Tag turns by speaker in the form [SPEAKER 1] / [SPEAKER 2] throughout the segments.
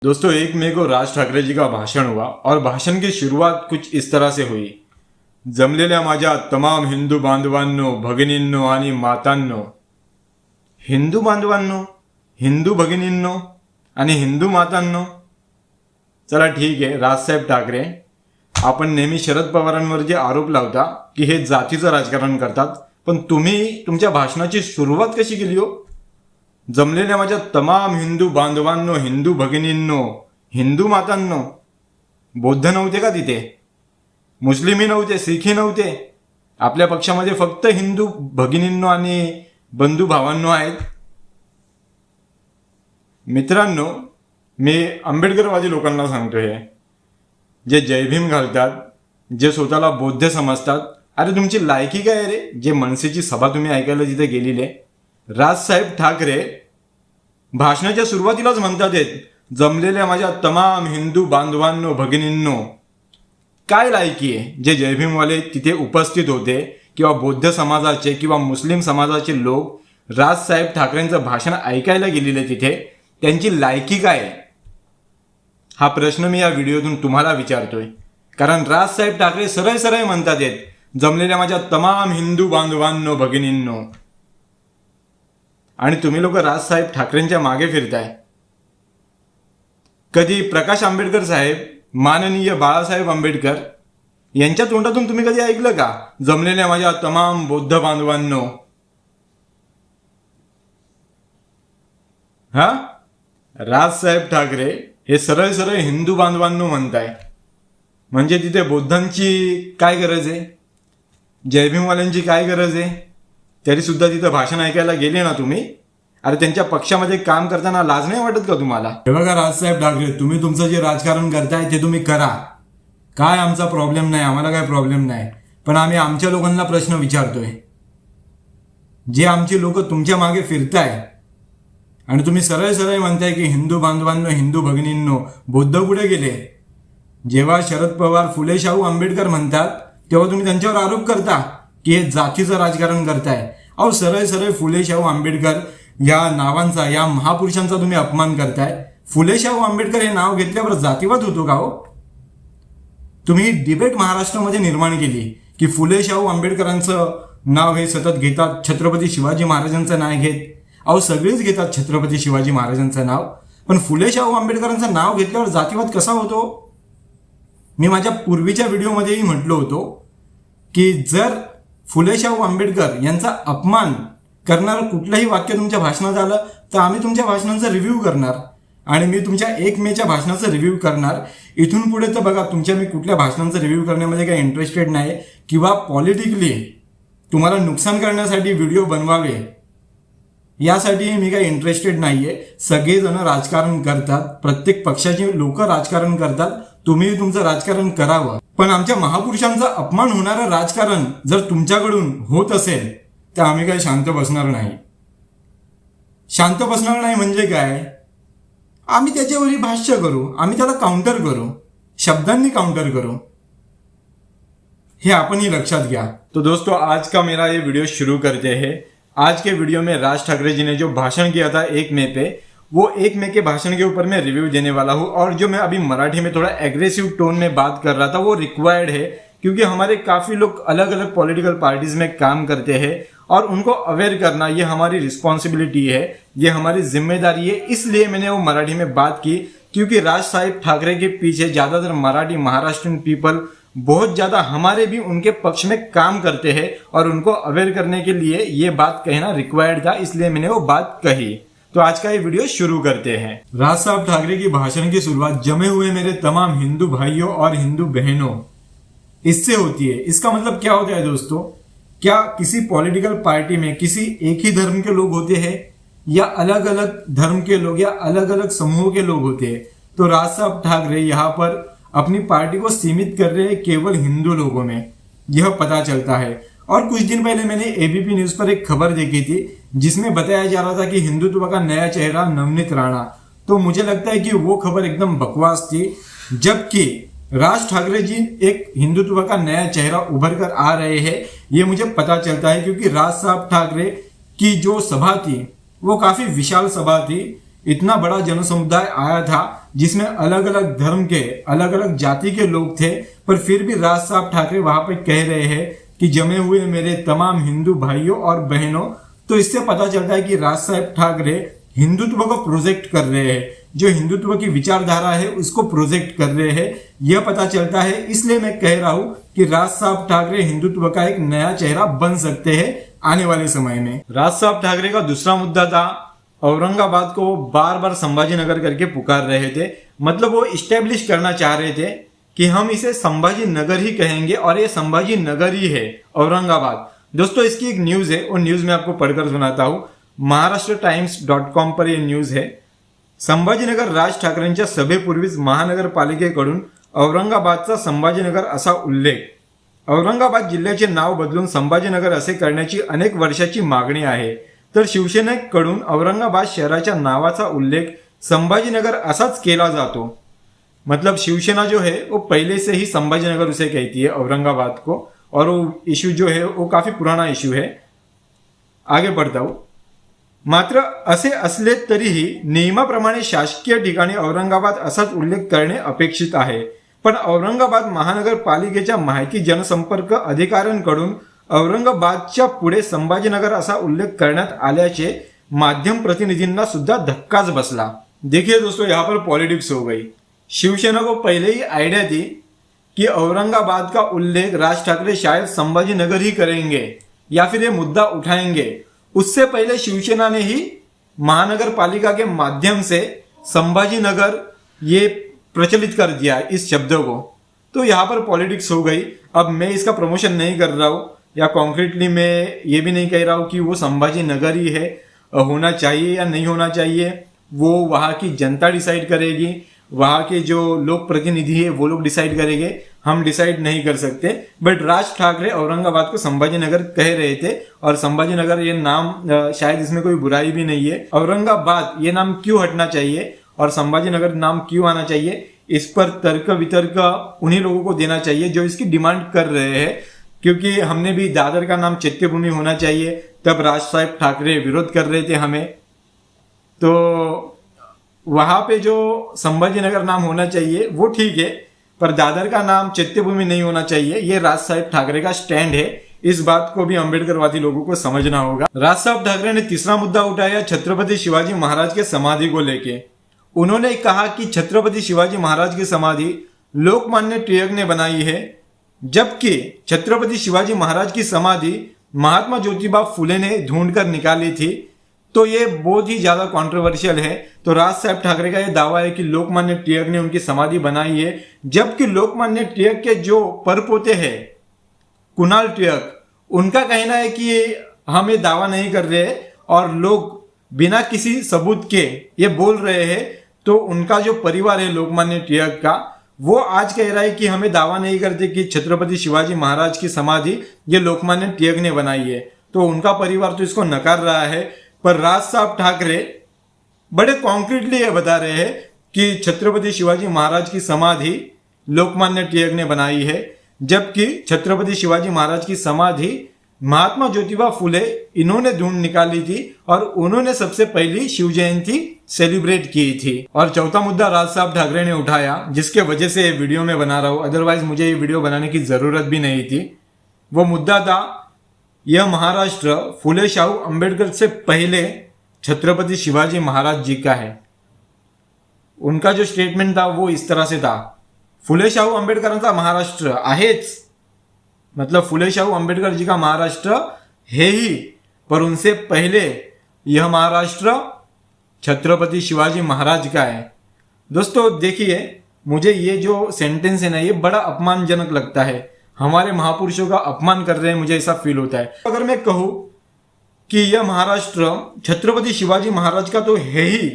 [SPEAKER 1] दोस्तों 1 मई को राज ठाकरे जी का भाषण हुआ और भाषण की शुरुआत कुछ इस तरह से हुई। जमलेल्या माझ्या तमाम हिंदू बांधवांनो, भगिनींनो आणि मातांनो. हिंदू बांधवांनो, हिंदू भगिनींनो आणि हिंदू मातांनो. चला ठीक आहे, राजसाहेब ठाकरे, आपण नेहमी शरद पवारांवर जे आरोप लावता की हे जातीचं राजकारण करतात, पण तुम्ही तुमच्या भाषणाची सुरुवात कशी केली हो? जमलेल्या माझ्या तमाम हिंदू बांधवांनो, हिंदू भगिनींनो, हिंदू मातांनो. बौद्ध नव्हते का तिथे? मुस्लिमही नव्हते, सिखही नव्हते. आपल्या पक्षामध्ये फक्त हिंदू भगिनींनो आणि बंधू भावांनो आहेत. मित्रांनो, मी आंबेडकरवादी लोकांना सांगतोय, जे जय भीम घालतात, जे स्वतःला बौद्ध समजतात, अरे तुमची लायकी काय रे? जे मनसेची सभा तुम्ही ऐकायला तिथे गेलेले. राजसाहेब ठाकरे भाषणाच्या सुरुवातीलाच म्हणतात जमलेल्या माझ्या तमाम हिंदू बांधवांनो, भगिनींनो. काय लायकी आहे? जे जयभीमवाले तिथे उपस्थित होते किंवा बौद्ध समाजाचे किंवा मुस्लिम समाजाचे लोक राजसाहेब ठाकरेंचं भाषण ऐकायला गेलेले तिथे, त्यांची लायकी काय आहे? हा प्रश्न मी या व्हिडिओतून तुम्हाला विचारतोय. कारण राजसाहेब ठाकरे सरळ सरळ म्हणतात जमलेल्या माझ्या तमाम हिंदू बांधवांनो, भगिनींनो. आणि तुम्ही लोक राजसाहेब ठाकरेंच्या मागे फिरताय. कधी प्रकाश आंबेडकर साहेब, माननीय बाळासाहेब आंबेडकर यांच्या तोंडातून तुम्ही कधी ऐकलं का जमलेल्या माझ्या तमाम बौद्ध बांधवांनो? हा, राजसाहेब ठाकरे हे सरळ सरळ हिंदू बांधवांनो म्हणताय. म्हणजे तिथे बौद्धांची काय गरज आहे? जयभीमवाल्यांची काय गरज आहे? तरी सुद्धा तिथं भाषण ऐकायला गेले ना तुम्ही. अरे त्यांच्या पक्षामध्ये काम करताना लाज नाही वाटत का तुम्हाला? हे बघा राजसाहेब ठाकरे, तुम्ही तुमचं जे राजकारण करताय ते तुम्ही करा. काय आमचा प्रॉब्लेम नाही, आम्हाला काय प्रॉब्लेम नाही. पण आम्ही आमच्या लोकांना प्रश्न विचारतोय. जे आमची लोक तुमच्या मागे फिरताय आणि तुम्ही सरळ सरळ म्हणताय की हिंदू बांधवांनो, हिंदू भगिनींनो, बौद्ध कुठे गेले? जेव्हा शरद पवार, फुले शाहू आंबेडकर म्हणतात तेव्हा तुम्ही त्यांच्यावर आरोप करता की हे जातीचं राजकारण करताय. अहो सरळ सरळ फुले शाहू आंबेडकर या नावांचा, या महापुरुषांचा तुम्ही अपमान करताय. फुले शाहू आंबेडकर हे नाव घेतल्यावर जातीवाद होतो का हो? तुम्ही डिबेट महाराष्ट्रामध्ये निर्माण केली की फुले शाहू आंबेडकरांचं नाव हे सतत घेतात, छत्रपती शिवाजी महाराजांचं नाही घेत. अहो सगळेच घेतात छत्रपती शिवाजी महाराजांचं नाव, पण फुले शाहू आंबेडकरांचं नाव घेतल्यावर जातीवाद कसा होतो? मी माझ्या पूर्वीच्या व्हिडिओमध्येही म्हटलं होतो की जर फुले शाहू आंबेडकर यांचा अपमान करणारं कुठलंही वाक्य तुमच्या भाषणात आलं तर आम्ही तुमच्या भाषणांचा रिव्ह्यू करणार आणि मी तुमच्या 1 मेच्या भाषणाचा रिव्ह्यू करणार. इथून पुढे तर बघा, तुमच्या मी कुठल्या भाषणांचा रिव्ह्यू करण्यामध्ये काही इंटरेस्टेड नाही किंवा पॉलिटिकली तुम्हाला नुकसान करण्यासाठी व्हिडिओ बनवावे यासाठी मी काही इंटरेस्टेड नाहीये. सगळेजण राजकारण करतात, प्रत्येक पक्षाची लोक राजकारण करतात. तुम्ही तुमचं राजकारण करावं, पण आमच्या महापुरुषांचा अपमान होणारं राजकारण जर तुमच्याकडून होत असेल तर आम्ही काही शांत बसणार नाही. शांत बसणार नाही म्हणजे काय? आम्ही त्याच्यावरही भाष्य करू, आम्ही त्याला काउंटर करू, शब्दांनी काउंटर करू. हे आपण ही लक्षात घ्या. तो दोस्तों, आज का मेरा ये वीडियो शुरू करते हैं. आज के वीडियो में राज ठाकरे जी ने जो भाषण किया था 1 मई पे, वो 1 मई के भाषण के ऊपर मैं रिव्यू देने वाला हूँ. और जो मैं अभी मराठी में थोड़ा एग्रेसिव टोन में बात कर रहा था वो रिक्वायर्ड है, क्योंकि हमारे काफी लोग अलग अलग पॉलिटिकल पार्टीज में काम करते हैं और उनको अवेयर करना ये हमारी रिस्पॉन्सिबिलिटी है, ये हमारी जिम्मेदारी है. इसलिए मैंने वो मराठी में बात की, क्योंकि राज साहेब ठाकरे के पीछे ज्यादातर मराठी महाराष्ट्रियन पीपल बहुत ज्यादा हमारे भी उनके पक्ष में काम करते हैं और उनको अवेयर करने के लिए ये बात कहना रिक्वायर्ड था, इसलिए मैंने वो बात कही. तो आज का ये वीडियो शुरू करते हैं. राज साहब ठाकरे की भाषण की शुरुआत जमे हुए मेरे तमाम हिंदू भाइयों और हिंदू बहनों इससे होती है. इसका मतलब क्या होता है दोस्तों? क्या किसी पॉलिटिकल पार्टी में किसी एक ही धर्म के लोग होते हैं या अलग अलग धर्म के लोग या अलग अलग समूह के लोग होते हैं? तो राज साहब ठाकरे यहाँ पर अपनी पार्टी को सीमित कर रहे हैं केवल हिंदू लोगों में, यह पता चलता है. और कुछ दिन पहले मैंने एबीपी न्यूज पर एक खबर देखी थी जिसमें बताया जा रहा था कि हिंदुत्व का नया चेहरा नवनीत राणा. तो मुझे लगता है कि वो खबर एकदम बकवास थी, जबकि राज ठाकरे जी एक हिंदुत्व का नया चेहरा उभर कर आ रहे हैं, ये मुझे पता चलता है. क्योंकि राज साहब ठाकरे की जो सभा थी वो काफी विशाल सभा थी. इतना बड़ा जनसमुदाय आया था जिसमें अलग अलग धर्म के अलग अलग जाति के लोग थे, पर फिर भी राज साहब ठाकरे वहां पे कह रहे हैं कि जमे हुए मेरे तमाम हिंदू भाइयों और बहनों। तो इससे पता चलता है कि राज साहब ठाकरे हिंदुत्व को प्रोजेक्ट कर रहे हैं, जो हिंदुत्व की विचारधारा है उसको प्रोजेक्ट कर रहे हैं, यह पता चलता है। इसलिए मैं कह रहा हूं कि राज साहब ठाकरे हिंदुत्व का एक नया चेहरा बन सकते हैं आने वाले समय में। राज साहब ठाकरे का दूसरा मुद्दा था औरंगाबाद को बार बार संभाजीनगर करके पुकार रहे थे। मतलब वो इस्टेब्लिश करना चाह रहे थे कि हम इसे संभाजी नगर ही कहेंगे और ये संभाजी नगर ही है औरंगाबाद। दोस्तों इसकी एक न्यूज है, वो न्यूज मैं आपको पढ़कर सुनाता हूं। महाराष्ट्रटाइम्स.com पर यह न्यूज है। संभाजीनगर राज ठाकरेंच्या सभेपूर्वीच महानगरपालिकेकडून औरंगाबादचा संभाजीनगर असा उल्लेख। औरंगाबाद जिल्ह्याचे नाव बदलून संभाजीनगर असे करण्याची अनेक वर्षाची मागणी आहे, तर शिवसेनेकडून औरंगाबाद शहराच्या नावाचा उल्लेख संभाजीनगर असाच केला जातो। मतलब शिवसेना जो है वो पहले से ही संभाजीनगर उसे कहती है औरंगाबाद को, और वो इश्यू जो है वो काफी पुराना इश्यू है। आगे बढ़ता हूं। मात्र असे असले तरीही नियमाप्रमाणे शासकीय ठिकाणी औरंगाबाद असाच उल्लेख करणे अपेक्षित आहे, पण औरंगाबाद महानगरपालिकेच्या माहिती जनसंपर्क अधिकाऱ्यांकडून औरंगाबादच्या पुढे संभाजीनगर असा उल्लेख करण्यात आल्याचे माध्यम प्रतिनिधींना सुद्धा धक्काच बसला। देखिए दोस्तों, यहाँ पर पॉलिटिक्स हो गई। शिवसेना को पहले ही आइडिया थी कि औरंगाबाद का उल्लेख राज ठाकरे शायद संभाजीनगर ही करेंगे या फिर ये मुद्दा उठाएंगे। उससे पहले शिवसेना ने ही महानगर पालिका के माध्यम से संभाजीनगर ये प्रचलित कर दिया इस शब्द को। तो यहाँ पर पॉलिटिक्स हो गई। अब मैं इसका प्रमोशन नहीं कर रहा हूँ या कॉन्क्रीटली मैं ये भी नहीं कह रहा हूँ कि वो संभाजीनगर ही है, होना चाहिए या नहीं होना चाहिए वो वहाँ की जनता डिसाइड करेगी, वहाँ के जो लोक प्रतिनिधि है वो लोग डिसाइड करेंगे, हम डिसाइड नहीं कर सकते। बट राज ठाकरे औरंगाबाद को संभाजीनगर कह रहे थे, और संभाजीनगर ये नाम शायद इसमें कोई बुराई भी नहीं है। औरंगाबाद ये नाम क्यों हटना चाहिए और संभाजीनगर नाम क्यों आना चाहिए, इस पर तर्क वितर्क उन्हीं लोगों को देना चाहिए जो इसकी डिमांड कर रहे हैं। क्योंकि हमने भी दादर का नाम चैत्यभूमि होना चाहिए, तब राज साहब ठाकरे विरोध कर रहे थे हमें। तो वहां पे जो संभाजीनगर नाम होना चाहिए वो ठीक है, पर दादर का नाम चैत्यभूमि नहीं होना चाहिए। ये राज साहब ठाकरे का स्टैंड है, इस बात को भी अम्बेडकरवादी लोगों को समझना होगा। राज साहब ठाकरे ने तीसरा मुद्दा उठाया छत्रपति शिवाजी महाराज के समाधि को लेके। उन्होंने कहा कि छत्रपति शिवाजी महाराज की समाधि लोकमान्य टिळक ने बनाई है, जबकि छत्रपति शिवाजी महाराज की समाधि महात्मा ज्योतिबा फुले ने ढूंढकर निकाली थी। तो ये बहुत ही ज्यादा कंट्रोवर्शियल है। तो राज साहब ठाकरे का यह दावा है कि लोकमान्य टिळक ने उनकी समाधि बनाई है, जबकि लोकमान्य टिळक के जो परपोते हैं कुणाल टिळक, उनका कहना है कि हम ये दावा नहीं कर रहे और लोग बिना किसी सबूत के ये बोल रहे हैं। तो उनका जो परिवार है लोकमान्य टिळक का, वो आज कह रहा है कि हमें दावा नहीं करते कि छत्रपति शिवाजी महाराज की समाधि ये लोकमान्य टिळक ने बनाई है। तो उनका परिवार तो इसको नकार रहा है, पर राज साहब ठाकरे बड़े कॉन्क्रीटली ये बता रहे हैं कि छत्रपति शिवाजी महाराज की समाधि लोकमान्य टिळक ने बनाई है, जबकि छत्रपति शिवाजी महाराज की समाधि महात्मा ज्योतिबा फुले इन्होंने ढूंढ निकाली थी और उन्होंने सबसे पहली शिव जयंती सेलिब्रेट की थी। और चौथा मुद्दा राज साहब ठाकरे ने उठाया, जिसके वजह से ये वीडियो में बना रहा हूं, अदरवाइज मुझे ये वीडियो बनाने की जरूरत भी नहीं थी। वो मुद्दा था यह महाराष्ट्र फुले शाहू अंबेडकर से पहले छत्रपति शिवाजी महाराज जी का है। उनका जो स्टेटमेंट था वो इस तरह से था, फुले शाहू आंबेडकरांचा महाराष्ट्र आहेच, मतलब फुले शाहू आंबेडकर जी का महाराष्ट्र है ही, पर उनसे पहले यह महाराष्ट्र छत्रपति शिवाजी महाराज का है। दोस्तों देखिए, मुझे ये जो सेंटेंस है ना, ये बड़ा अपमानजनक लगता है। हमारे महापुरुषों का अपमान कर रहे हैं, मुझे ऐसा फील होता है। अगर मैं कहूं कि यह महाराष्ट्र छत्रपति शिवाजी महाराज का तो है ही,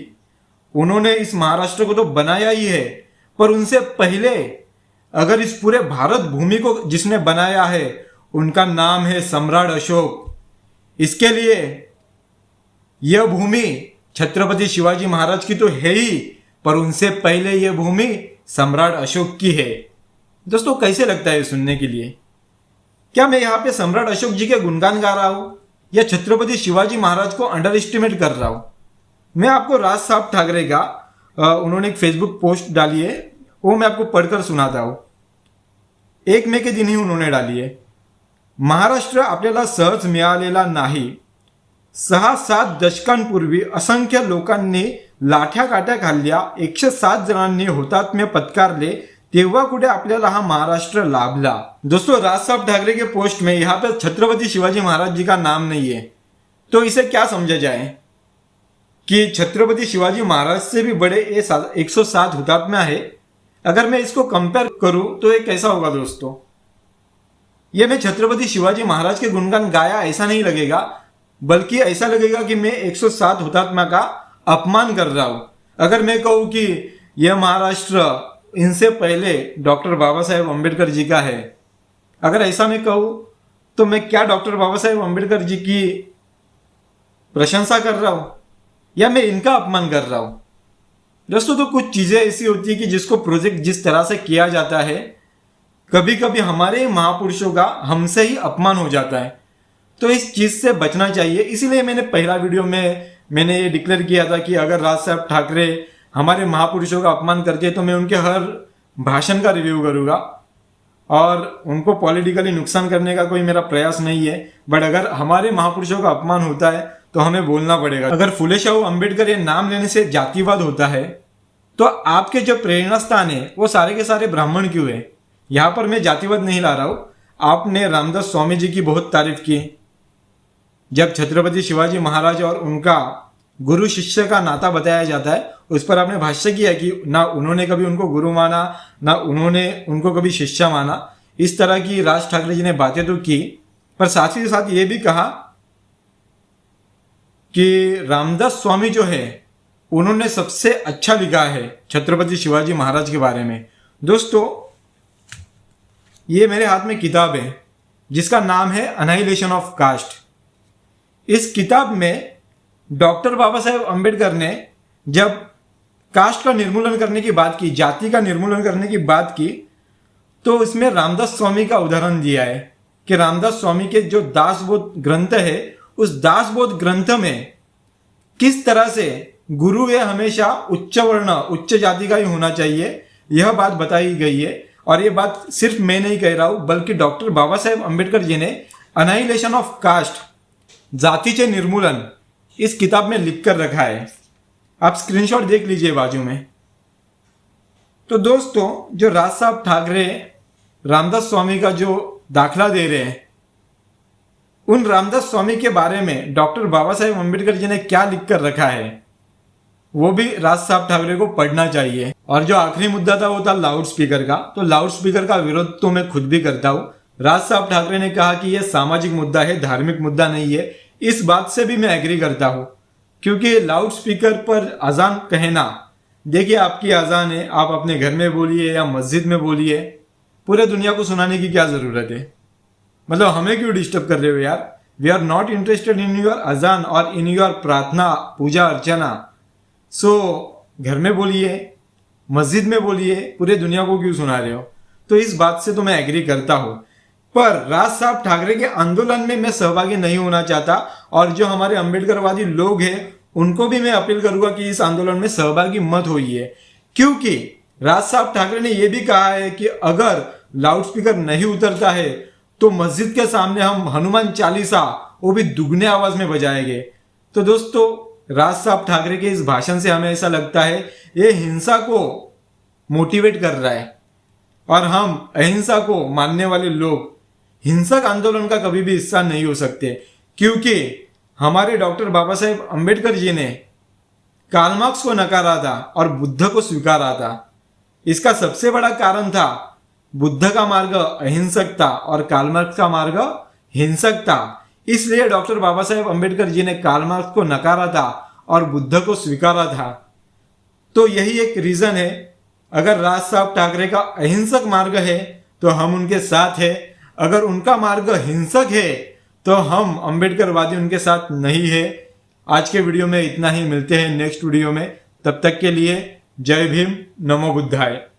[SPEAKER 1] उन्होंने इस महाराष्ट्र को तो बनाया ही है, पर उनसे पहले अगर इस पूरे भारत भूमि को जिसने बनाया है उनका नाम है सम्राट अशोक। इसके लिए यह भूमि छत्रपति शिवाजी महाराज की तो है ही, पर उनसे पहले यह भूमि सम्राट अशोक की है। दोस्तों कैसे लगता है सुनने के लिए? क्या मैं यहाँ पे सम्राट अशोक जी के गुणगान गा रहा हूं या छत्रपति शिवाजी महाराज को अंडर एस्टिमेट कर रहा हूं? मैं आपको राज साहब ठाकरे का उन्होंने एक फेसबुक पोस्ट डाली है, वो मैं आपको पढ़कर सुनाता हूँ। 1 मे के दिन ही उन्होंने डाली है। महाराष्ट्र आपल्याला सहज मिळालेला नाही। 6-7 दशकांपूर्वी असंख्य लोकांनी लाठ्या काठ्या खाल्ल्या, 107 जणांनी हुतात्म्य पत्कारले, तेव्हा कुठे आपल्याला हा महाराष्ट्र लाभला। दोस्तों, राज साहब ठाकरे के पोस्ट में यहाँ पे छत्रपति शिवाजी महाराज जी का नाम नहीं है, तो इसे क्या समझा जाए कि छत्रपति शिवाजी महाराज से भी बड़े ये 107 हुतात्मा है। अगर मैं इसको कंपेयर करूं तो ये कैसा होगा दोस्तों? ये मैं छत्रपति शिवाजी महाराज के गुणगान गाया ऐसा नहीं लगेगा, बल्कि ऐसा लगेगा कि मैं 107 हुतात्मा का अपमान कर रहा हूं। अगर मैं कहूं कि यह महाराष्ट्र इनसे पहले डॉक्टर बाबा साहेब अम्बेडकर जी का है, अगर ऐसा मैं कहूं तो मैं क्या डॉक्टर बाबा साहेब अम्बेडकर जी की प्रशंसा कर रहा हूं या मैं इनका अपमान कर रहा हूं? दोस्तों, तो कुछ चीजें ऐसी होती है कि जिसको प्रोजेक्ट जिस तरह से किया जाता है, कभी कभी हमारे महापुरुषों का हमसे ही अपमान हो जाता है। तो इस चीज से बचना चाहिए। इसीलिए मैंने पहला वीडियो में मैंने ये डिक्लेयर किया था कि अगर राज साहब ठाकरे हमारे महापुरुषों का अपमान करते हैं तो मैं उनके हर भाषण का रिव्यू करूंगा, और उनको पॉलिटिकली नुकसान करने का कोई मेरा प्रयास नहीं है। बट अगर हमारे महापुरुषों का अपमान होता है तो हमें बोलना पड़ेगा। अगर फुले शाहू अम्बेडकर ये नाम लेने से जातिवाद होता है, तो आपके जो प्रेरणा स्थान है वो सारे के सारे ब्राह्मण क्यों है? यहां पर मैं जातिवाद नहीं ला रहा हूं। आपने रामदास स्वामी जी की बहुत तारीफ की। जब छत्रपति शिवाजी महाराज और उनका गुरु शिष्य का नाता बताया जाता है, उस पर आपने भाष्य किया कि ना उन्होंने कभी उनको गुरु माना, ना उन्होंने उनको कभी शिष्य माना। इस तरह की राज ठाकरे जी ने बातें तो की, पर साथ ही साथ ये भी कहा कि रामदास स्वामी जो है उन्होंने सबसे अच्छा लिखा है छत्रपति शिवाजी महाराज के बारे में। दोस्तों, ये मेरे हाथ में किताब है जिसका नाम है अनाइलेशन ऑफ कास्ट। इस किताब में डॉक्टर बाबा साहेब अम्बेडकर ने जब कास्ट का निर्मूलन करने की बात की, जाति का निर्मूलन करने की बात की, तो इसमें रामदास स्वामी का उदाहरण दिया है कि रामदास स्वामी के जो दासबोध ग्रंथ है, उस दासबोध ग्रंथ में किस तरह से गुरु ये हमेशा उच्च वर्ण उच्च जाति का ही होना चाहिए, यह बात बताई गई है। और ये बात सिर्फ मैं नहीं कह रहा हूं, बल्कि डॉक्टर बाबा साहेब अम्बेडकर जी ने अनाइलेशन ऑफ कास्ट, जातीचे निर्मूलन, इस किताब में लिख कर रखा है। आप स्क्रीनशॉट देख लीजिए बाजू में। तो दोस्तों, जो राज साहब ठाकरे रामदास स्वामी का जो दाखला दे रहे हैं, उन रामदास स्वामी के बारे में डॉक्टर बाबा साहेब अम्बेडकर जी ने क्या लिख कर रखा है, वो भी राज साहब ठाकरे को पढ़ना चाहिए। और जो आखिरी मुद्दा था वो था लाउड स्पीकर का। तो लाउड स्पीकर का विरोध तो मैं खुद भी करता हूं। राज साहब ठाकरे ने कहा कि यह सामाजिक मुद्दा है, धार्मिक मुद्दा नहीं है। इस बात से भी मैं एग्री करता हूं, क्योंकि लाउड स्पीकर पर अजान कहना, देखिए आपकी अजान है, आप अपने घर में बोलिए या मस्जिद में बोलिए, पूरे दुनिया को सुनाने की क्या जरूरत है? मतलब हमें क्यों डिस्टर्ब कर रहे हो यार? We are not interested in your अजान और इन योर प्रार्थना, पूजा अर्चना। सो घर में बोलिए, मस्जिद में बोलिए, पूरे दुनिया को क्यों सुना रहे हो? तो इस बात से तो मैं एग्री करता हूं, पर राज साहब ठाकरे के आंदोलन में मैं सहभागी नहीं होना चाहता। और जो हमारे अम्बेडकरवादी लोग हैं उनको भी मैं अपील करूंगा कि इस आंदोलन में सहभागी मत होइए, क्योंकि राज साहब ठाकरे ने यह भी कहा है कि अगर लाउड स्पीकर नहीं उतरता है तो मस्जिद के सामने हम हनुमान चालीसा वो भी दुगने आवाज में बजाएंगे। तो दोस्तों, राज साहब ठाकरे के इस भाषण से हमें ऐसा लगता है ये हिंसा को मोटिवेट कर रहा है, और हम अहिंसा को मानने वाले लोग हिंसक आंदोलन का कभी भी हिस्सा नहीं हो सकते, क्योंकि हमारे डॉक्टर बाबा साहेब अम्बेडकर जी ने कार्ल मार्क्स को नकारा था और बुद्ध को स्वीकारा था। इसका सबसे बड़ा कारण था बुद्ध का मार्ग अहिंसक था और कार्ल मार्क्स का मार्ग हिंसक था। इसलिए डॉक्टर बाबा साहेब अम्बेडकर जी ने कार्ल मार्क्स को नकारा था और बुद्ध को स्वीकारा था। तो यही एक रीजन है। अगर राज साहब ठाकरे का अहिंसक मार्ग है तो हम उनके साथ है, अगर उनका मार्ग हिंसक है तो हम अम्बेडकरवादी उनके साथ नहीं है। आज के वीडियो में इतना ही, मिलते हैं नेक्स्ट वीडियो में। तब तक के लिए जय भीम, नमो बुद्धाय।